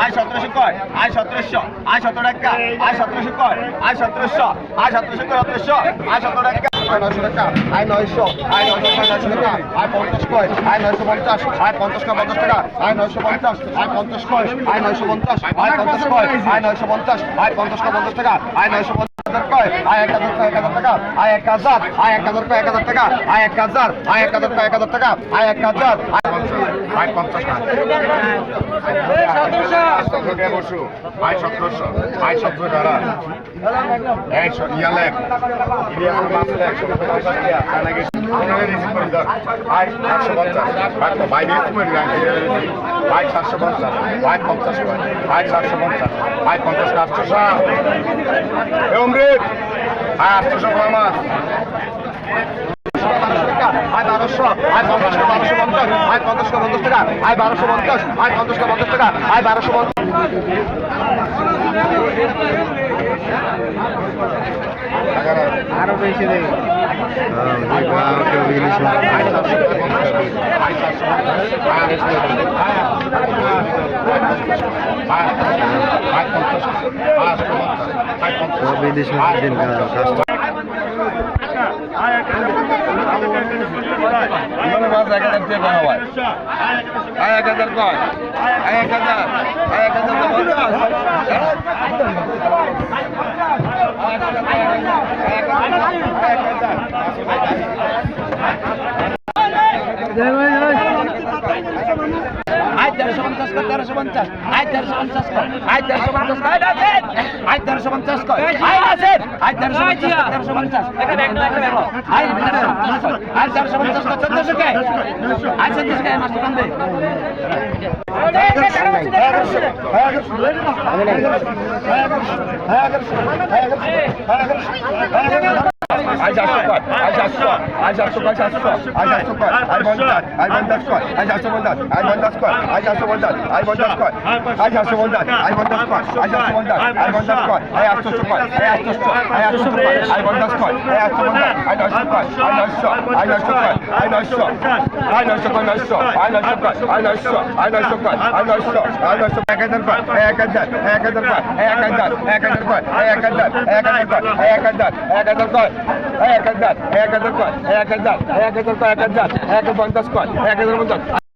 আয় 1700 কয় আয় 1700 আয় 17 টাকা আয় 1700 কয় আয় 1700 আয় 1700 কয় 1700 আয় 17 টাকা 900 টাকা আয় 900 আয় 900 টাকা আয় 50 কয় আয় 950 আয় 50 কা 50 টাকা আয় 950 আয় 50 কয় আয় 950 আয় 50 কয় আয় 950 আয় 50 কা 50 টাকা আয় 950 আয় 1000 টাকা আয় 1000 আয় 1000 টাকা 1000 টাকা আয় 1000 আয় 1000 টাকা 1000 টাকা আয় 1000 আয় 50 টাকা আয় 1700 আয় 17 টাকা এই ইয়ালেক ইলিয়াস মাসলেক 150 টাকা আনাগে আয় 750 ভাই নেট করে রাখি আয় 750 আয় 50 আয় 750 আয় 50 800 অমৃত আয় 800 গ্রাম আয় 1200 আয় 50 কা 1250 আয় 50 কা 50 টাকা আয় 1250 আয় 50 কা 50 টাকা আয় 1250 আরো বেশি দেই বিদেশ দিন আয় 1350 কয় 1350 আয় 1350 কয় আয় 1350 কয় আয় 1350 কয় আয় আছে আয় 1350 1350 এখানে একটা আয় 1350 আয় 1350 কয় 1400 কে আয় 1400 কে মাস্টার কান্দে আজ 800 কয় আজ 800 আজ 800 কয় 700 আজ 800 কয় আজ 50 আজ 50 কয় আজ 850 আজ 50 কয় আজ 850 আজ 50 কয় আজ 850 আজ 50 কয় আজ 850 আজ 50 কয় আজ 800 কয় আজ 800 কয় আজ 800 কয় আজ 850 আজ 900 কয় আজ 900 আজ 900 কয় আজ 900 আজ 900 কয় 900 আজ 900 কয় আজ 900 আজ 900 কয় আজ 900 আজ 900 1000 কয় 1000 1000 কয় 1000 1000 কয় 1000 1000 কয় 1000 1000 কয় 1000 1000 কয় 1000 1000 কয় 1050 কয় 1050